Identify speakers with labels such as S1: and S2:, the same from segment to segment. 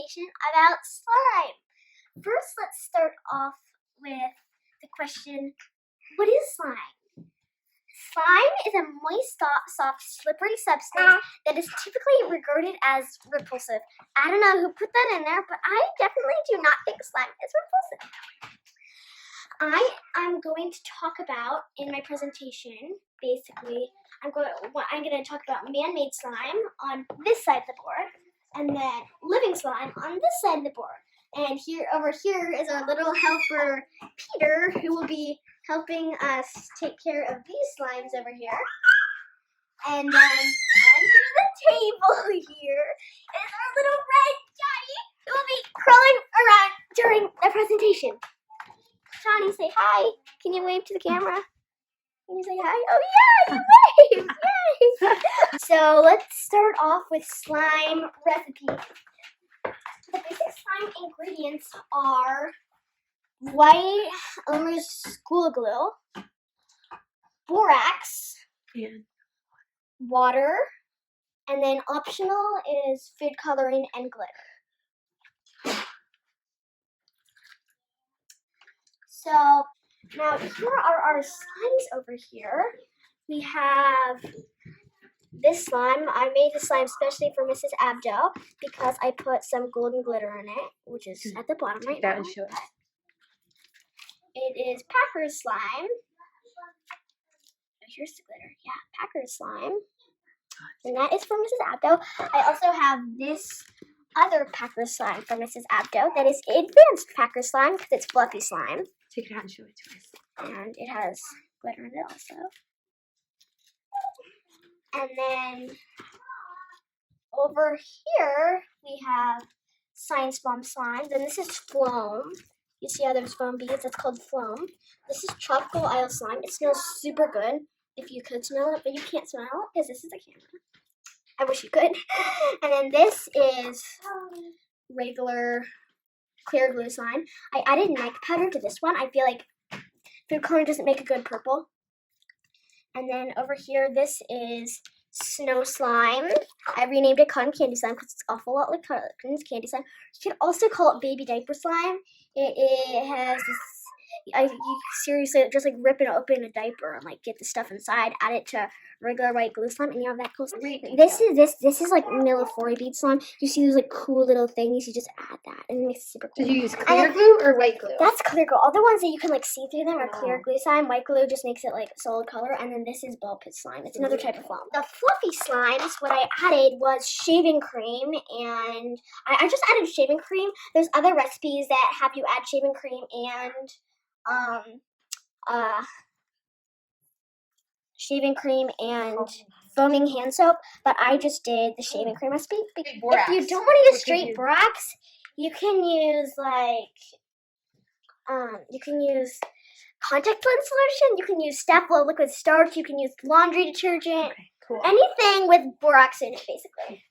S1: presentation about slime. First, let's start off with the question, what is slime? Slime is a moist, soft, slippery substance that is typically regarded as repulsive. I don't know who put that in there, but I definitely do not think slime is repulsive. I'm going to talk about, in my presentation, basically, I'm going to talk about man-made slime on this side of the board, and then living slime on this side of the board. And over here is our little helper, Peter, who will be helping us take care of these slimes over here. And then under the table here is our little red Johnny, who will be crawling around during the presentation. Johnny, say hi. Can you wave to the camera? Can you say hi? Oh yeah, you wave! Yay! So let's start off with slime recipe. The basic slime ingredients are white Elmer's school glue, borax, and water, and then optional is food coloring and glitter. So now here are our slimes over here. We have this slime. I made the slime especially for Mrs. Abdo because I put some golden glitter in it, which is at the bottom right now. It is Packer's slime. Oh, here's the glitter. Yeah, Packer's slime. And that is for Mrs. Abdo. I also have this other Packer slime from Mrs. Abdo that is advanced Packer slime because it's fluffy slime.
S2: Take it out and show it to us.
S1: And it has glitter in it also. And then over here we have Science Bomb slime. Then this is Floam. You see how there's foam beads? It's called Floam. This is Tropical Isle slime. It smells super good if you could smell it, but you can't smell it because this is a camera. I wish you could. And then this is regular clear glue slime. I added mic powder to this one. I feel like food coloring doesn't make a good purple. And then over here, this is snow slime. I renamed it cotton candy slime because it's an awful lot like cotton candy slime. You can also call it baby diaper slime. It has this. You seriously just like rip it open a diaper and like get the stuff inside, add it to regular white glue slime, and you have that cool slime. This is like Millefori bead slime. You see those like cool little things, you just add that and it makes it super cool.
S2: Did you use clear glue or white glue?
S1: That's clear glue. All the ones that you can like see through them are clear glue slime. White glue just makes it like solid color, and then this is ball pit slime. It's another type of foam. The fluffy slimes, what I added was shaving cream, and I just added shaving cream. There's other recipes that have you add shaving cream and shaving cream and foaming hand soap, but I just did the shaving cream recipe. If you don't want to use straight borax, you can use you can use contact lens solution, you can use Stapler liquid starch, you can use laundry detergent, anything with borax in it basically.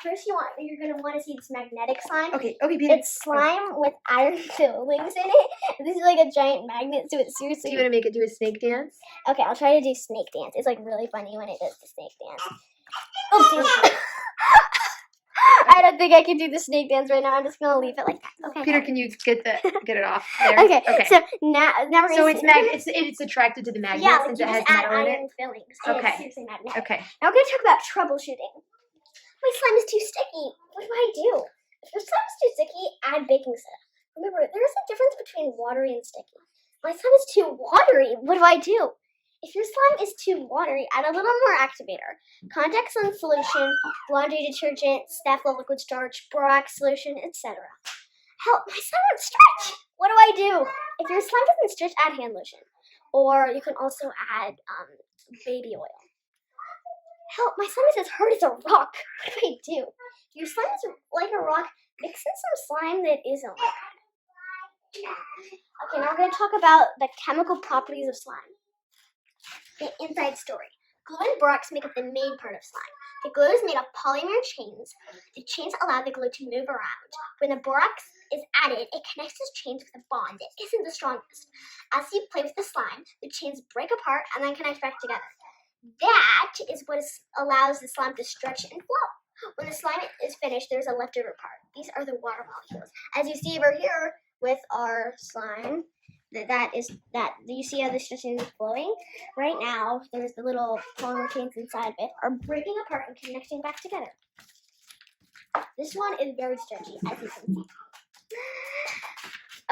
S1: First you're gonna want to see this magnetic slime.
S2: Okay, Peter.
S1: It's slime with iron fillings in it. This is like a giant magnet, so it's seriously.
S2: Do you want to make it do a snake dance?
S1: Okay, I'll try to do snake dance. It's like really funny when it does the snake dance. Oh, I don't think I can do the snake dance right now. I'm just gonna leave it like that. Okay.
S2: Peter, can you get it off there?
S1: Okay. So now we're gonna.
S2: So it's attracted to the magnet since it has metal in it.
S1: Iron fillings.
S2: Okay.
S1: It's magnetic.
S2: Okay.
S1: Now we're gonna talk about troubleshooting. My slime is too sticky. What do? If your slime is too sticky, add baking soda. Remember, there is a difference between watery and sticky. My slime is too watery. What do? If your slime is too watery, add a little more activator. Contact lens solution, laundry detergent, Stapler liquid starch, borax solution, etc. Help, my slime won't stretch. What do? If your slime doesn't stretch, add hand lotion. Or you can also add baby oil. Help, my slime is as hard as a rock. What do? If your slime is like a rock, mix in some slime that isn't like that. Okay, now we're going to talk about the chemical properties of slime. The inside story. Glue and borax make up the main part of slime. The glue is made of polymer chains. The chains allow the glue to move around. When the borax is added, it connects those chains with a bond that isn't the strongest. As you play with the slime, the chains break apart and then connect back together. that is what allows the slime to stretch and flow. When the slime is finished, there's a leftover part. These are the water molecules. As you see over here with our slime, that you see how the stretching is flowing? Right now, there's the little polymer chains inside of it are breaking apart and connecting back together. This one is very stretchy, as you can see.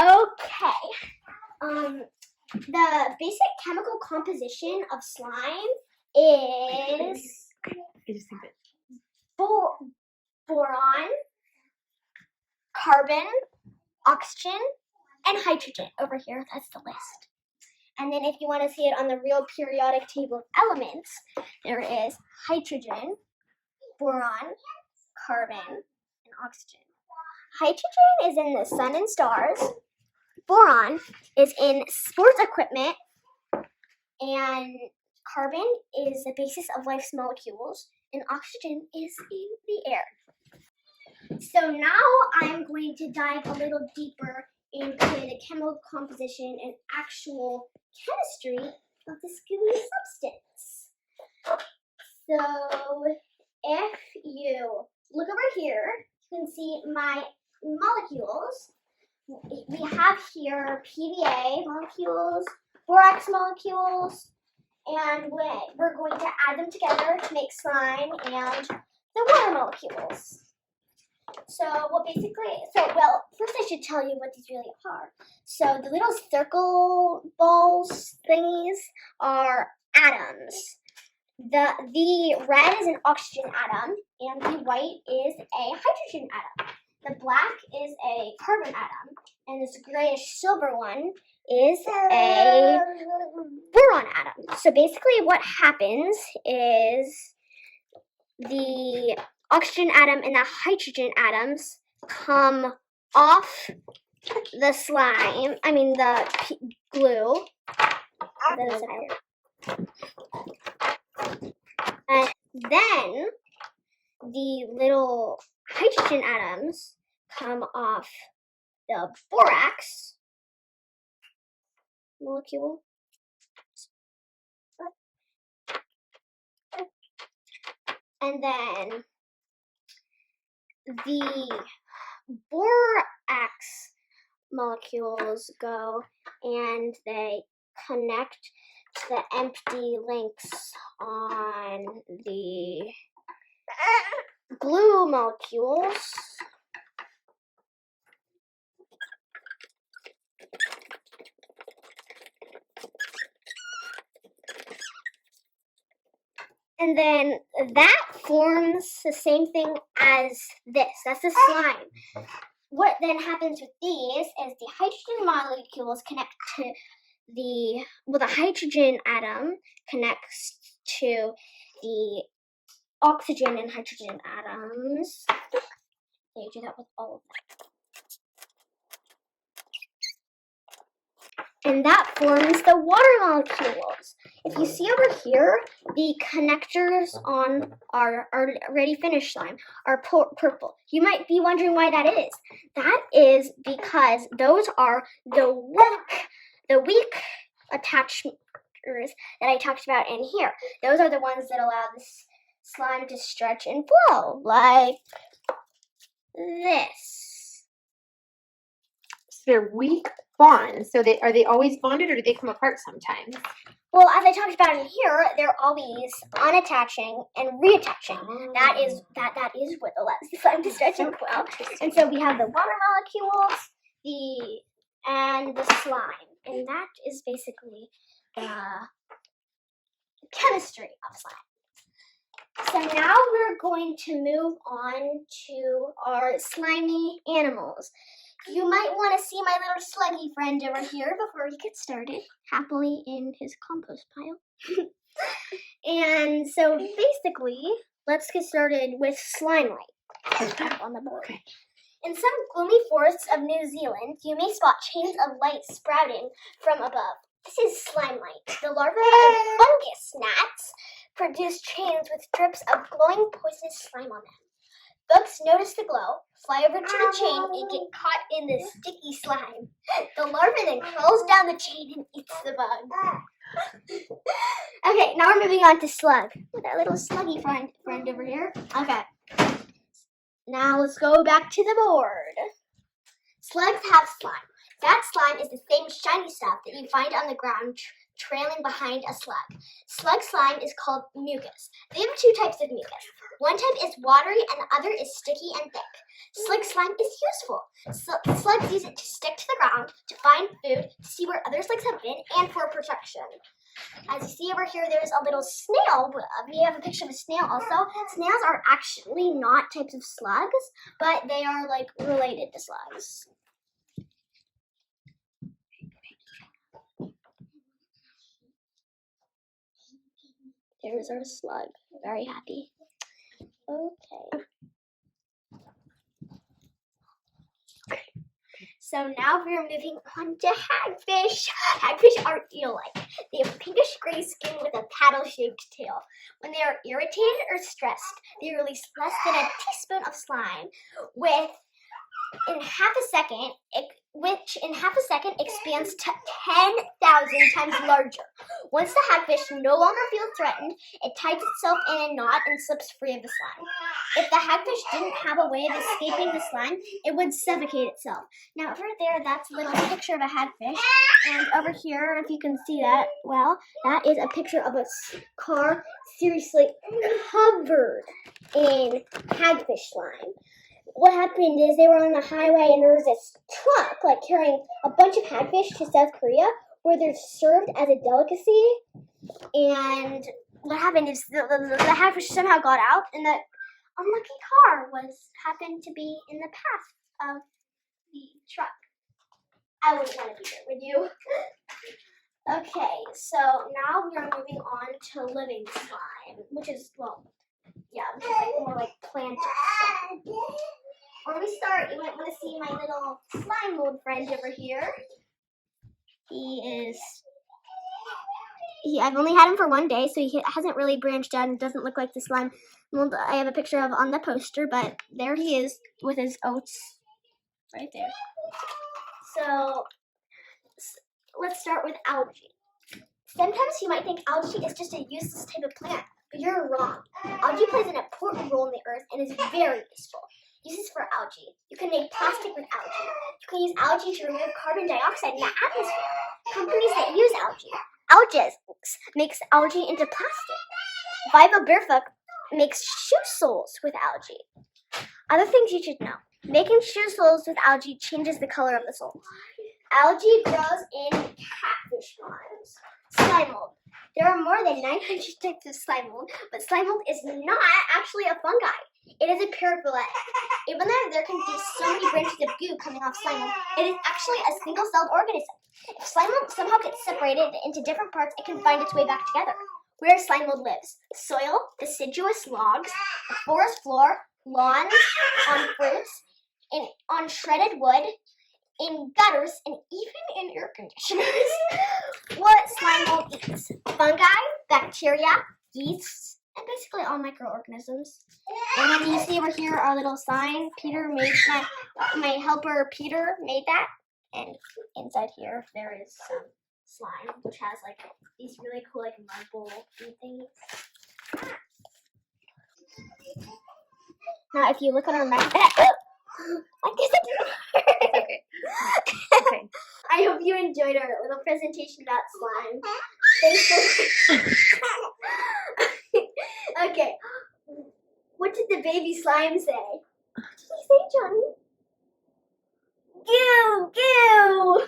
S1: Okay. The basic chemical composition of slime is boron, carbon, oxygen, and hydrogen. Over here, that's the list. And then if you want to see it on the real periodic table of elements, there is hydrogen, boron, carbon, and oxygen. Hydrogen is in the sun and stars. Boron is in sports equipment. And carbon is the basis of life's molecules. And oxygen is in the air. So now I'm going to dive a little deeper into the chemical composition and actual chemistry of this gooey substance. So if you look over here, you can see my molecules. We have here PVA molecules, borax molecules, and we're going to add them together to make slime and the water molecules. First I should tell you what these really are. So the little circle balls thingies are atoms. The red is an oxygen atom, and the white is a hydrogen atom. The black is a carbon atom, and this grayish silver one is a boron atom. So basically what happens is the oxygen atom and the hydrogen atoms come off the slime, the glue. And then the little hydrogen atoms come off the borax molecule. And then the borax molecules go and they connect to the empty links on the glue molecules. And then that forms the same thing as this. That's the slime. What then happens with these is the hydrogen molecules connect to the hydrogen atom connects to the oxygen and hydrogen atoms. They do that with all of them. And that forms the water molecules. If you see over here, the connectors on our already finished slime are purple. You might be wondering why that is. That is because those are the weak attachers that I talked about in here. Those are the ones that allow this slime to stretch and flow, like this.
S2: So they're weak bonds. So are they always bonded, or do they come apart sometimes?
S1: Well, as I talked about in here, they're always unattaching and reattaching. Oh. That is what allows the slime to stretch and flow. And so we have the water molecules, and the slime, and that is basically the chemistry of slime. So now we're going to move on to our slimy animals. You might want to see my little sluggy friend over here before he gets started, happily in his compost pile. And so basically, let's get started with slime light on the board. In some gloomy forests of New Zealand, you may spot chains of light sprouting from above. This is slime light. The larvae of fungus gnats produce chains with drips of glowing poisonous slime on them. Bugs notice the glow, fly over to the chain, and get caught in the sticky slime. The larva then crawls down the chain and eats the bug. Okay, now we're moving on to slug. That little sluggy friend over here. Okay. Now let's go back to the board. Slugs have slime. That slime is the same shiny stuff that you find on the ground trailing behind a slug. Slug slime is called mucus. They have two types of mucus. One type is watery and the other is sticky and thick. Slug slime is useful. Slugs use it to stick to the ground, to find food, to see where other slugs have been, and for protection. As you see over here, there's a little snail. We have a picture of a snail also. Snails are actually not types of slugs, but they are like related to slugs. There's our slug. Very happy. Okay. So now we're moving on to hagfish. Hagfish are eel-like. They have pinkish-gray skin with a paddle-shaped tail. When they are irritated or stressed, they release less than a teaspoon of slime, which in half a second expands to 10,000 times larger. Once the hagfish no longer feels threatened, it ties itself in a knot and slips free of the slime. If the hagfish didn't have a way of escaping the slime, it would suffocate itself. Now over there, that's a little picture of a hagfish. And over here, if you can see that, well, that is a picture of a car seriously covered in hagfish slime. What happened is they were on the highway and there was this truck like carrying a bunch of hagfish to South Korea where they're served as a delicacy. And what happened is the hagfish somehow got out and the unlucky car happened to be in the path of the truck. I wouldn't want to be there with you. Okay, so now we are moving on to living slime, which is, well, yeah, which is like more like planted slime. When we start, you might want to see my little slime mold friend over here. I've only had him for one day, so he hasn't really branched out and doesn't look like the slime mold I have a picture of on the poster, but there he is with his oats right there. So let's start with algae. Sometimes you might think algae is just a useless type of plant, but you're wrong. Algae plays an important role in the earth and is very useful. Uses for algae. You can make plastic with algae. You can use algae to remove carbon dioxide in the atmosphere. Companies that use algae makes algae into plastic. Viva Barefoot makes shoe soles with algae. Other things you should know. Making shoe soles with algae changes the color of the sole. Algae grows in catfish ponds. Slime mold. There are more than 900 types of slime mold, but slime mold is not actually a fungi. It is a paraphyletic. Even though there can be so many branches of goo coming off slime mold, it is actually a single-celled organism. If slime mold somehow gets separated into different parts, it can find its way back together. Where slime mold lives: soil, deciduous logs, the forest floor, lawns, on fruits, on shredded wood, in gutters, and even in air conditioners. What slime mold eats: fungi, bacteria, yeasts, and basically all microorganisms. And then you see over here our little sign. Peter made my helper Peter made that. And inside here there is some slime, which has like these really cool like marble things. Now, if you look on our map, I guess I didn't.
S2: Okay. Okay.
S1: I hope you enjoyed our little presentation about slime. Thanks for. Okay. What did the baby slime say? What did he say, Johnny? Goo, goo.